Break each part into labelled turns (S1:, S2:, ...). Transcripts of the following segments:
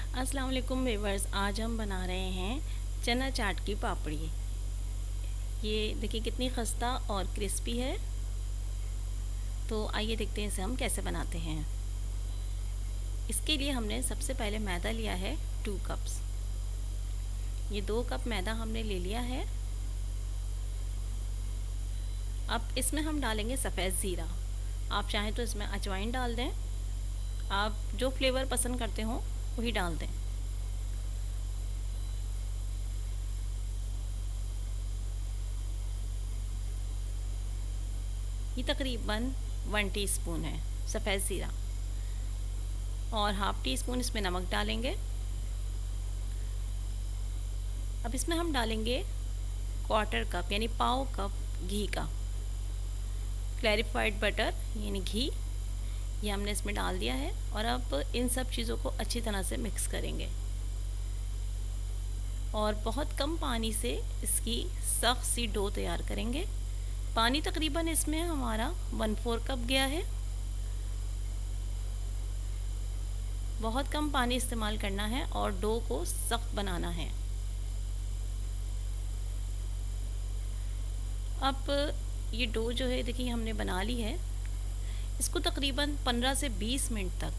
S1: अस्सलाम वालेकुम व्यूअर्स, आज हम बना रहे हैं चना चाट की पापड़ी। ये देखिए कितनी खस्ता और क्रिस्पी है। तो आइए देखते हैं इसे हम कैसे बनाते हैं। इसके लिए हमने सबसे पहले मैदा लिया है 2 कप्स। ये 2 कप मैदा हमने ले लिया है। अब इसमें हम डालेंगे सफ़ेद ज़ीरा। आप चाहें तो इसमें अजवाइन डाल दें। आप जो फ्लेवर पसंद करते हो वही डाल दें। ये तकरीबन 1 टीस्पून है सफ़ेद ज़ीरा, और हाफ़ टी स्पून इसमें नमक डालेंगे। अब इसमें हम डालेंगे 1/4 कप यानी पाव कप घी का क्लैरिफाइड बटर यानी घी, ये हमने इसमें डाल दिया है। और अब इन सब चीज़ों को अच्छी तरह से मिक्स करेंगे और बहुत कम पानी से इसकी सख्त सी डो तैयार करेंगे। पानी तकरीबन इसमें हमारा 1/4 कप गया है। बहुत कम पानी इस्तेमाल करना है और डो को सख्त बनाना है। अब ये डो जो है देखिए हमने बना ली है। इसको तकरीबन 15 से 20 मिनट तक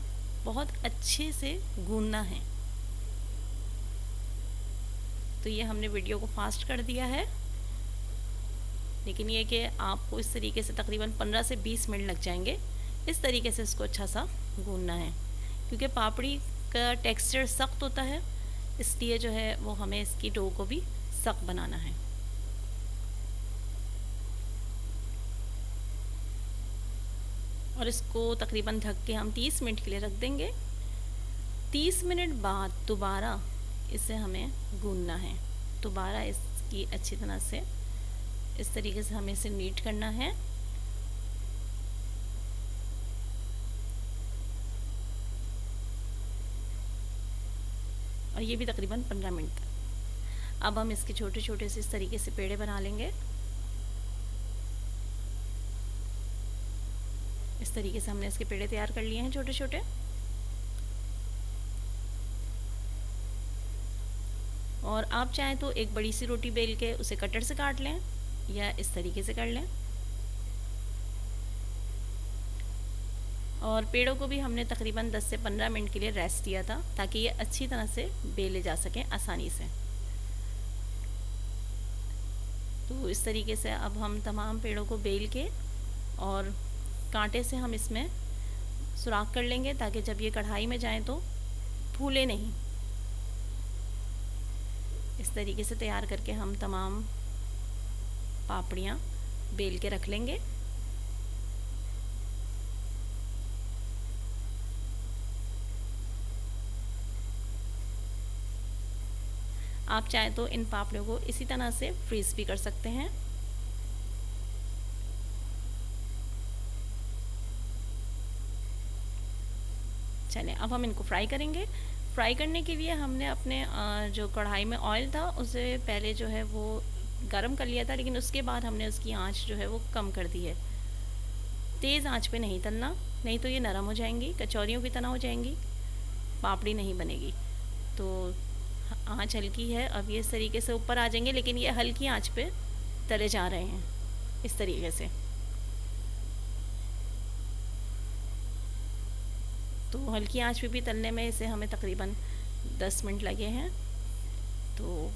S1: बहुत अच्छे से गूंदना है। तो ये हमने वीडियो को फास्ट कर दिया है, लेकिन ये कि आपको इस तरीके से तकरीबन 15 से 20 मिनट लग जाएंगे। इस तरीके से इसको अच्छा सा गूंदना है, क्योंकि पापड़ी का टेक्सचर सख्त होता है, इसलिए जो है वो हमें इसकी डो को भी सख्त बनाना है। और इसको तकरीबन ढक के हम 30 मिनट के लिए रख देंगे। 30 मिनट बाद दोबारा इसे हमें गूंदना है। दोबारा इसकी अच्छी तरह से इस तरीके से हमें इसे नीट करना है। और ये भी तकरीबन 15 मिनट तक। अब हम इसके छोटे छोटे से इस तरीके से पेड़े बना लेंगे। इस तरीके से हमने इसके पेड़े तैयार कर लिए हैं छोटे छोटे। और आप चाहें तो एक बड़ी सी रोटी बेल के उसे कटर से काट लें या इस तरीके से कर लें। और पेड़ों को भी हमने तकरीबन 10 से 15 मिनट के लिए रेस्ट दिया था, ताकि ये अच्छी तरह से बेले जा सकें आसानी से। तो इस तरीके से अब हम तमाम पेड़ों को बेल के और कांटे से हम इसमें सुराख कर लेंगे, ताकि जब ये कढ़ाई में जाएं तो फूले नहीं। इस तरीके से तैयार करके हम तमाम पापड़ियाँ बेल के रख लेंगे। आप चाहें तो इन पापड़ियों को इसी तरह से फ्रीज़ भी कर सकते हैं। चलें, अब हम इनको फ्राई करेंगे। फ्राई करने के लिए हमने अपने जो कढ़ाई में ऑयल था उसे पहले जो है वो गरम कर लिया था, लेकिन उसके बाद हमने उसकी आंच जो है वो कम कर दी है। तेज़ आंच पे नहीं तलना, नहीं तो ये नरम हो जाएंगी, कचौरियों की तरह हो जाएंगी, पापड़ी नहीं बनेगी। तो आंच हल्की है। अब ये इस तरीके से ऊपर आ जाएंगे, लेकिन ये हल्की आंच पे तले जा रहे हैं इस तरीके से। तो हल्की आंच पे भी तलने में इसे हमें तकरीबन 10 मिनट लगे हैं। तो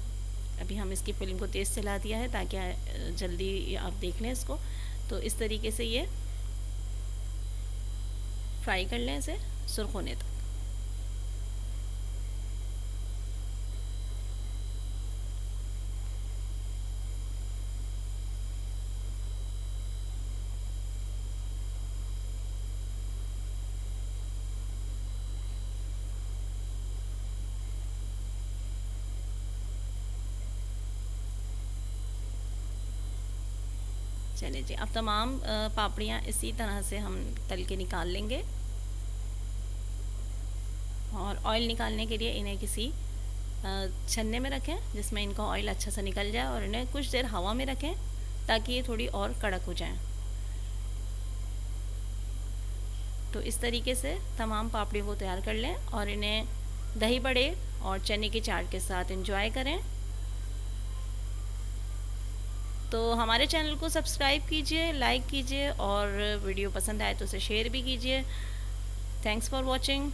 S1: अभी हम इसकी फिल्म को तेज़ चला दिया है ताकि जल्दी आप देख लें इसको। तो इस तरीके से ये फ्राई कर लें इसे सुर्ख होने तक। चलिए जी, अब तमाम पापड़ियाँ इसी तरह से हम तल के निकाल लेंगे। और ऑयल निकालने के लिए इन्हें किसी छन्ने में रखें जिसमें इनका ऑयल अच्छा सा निकल जाए, और इन्हें कुछ देर हवा में रखें ताकि ये थोड़ी और कड़क हो जाएं। तो इस तरीके से तमाम पापड़ियों को तैयार कर लें और इन्हें दही बड़े और चने की चाट के साथ एंजॉय करें। तो हमारे चैनल को सब्सक्राइब कीजिए, लाइक कीजिए और वीडियो पसंद आए तो उसे शेयर भी कीजिए। Thanks for watching.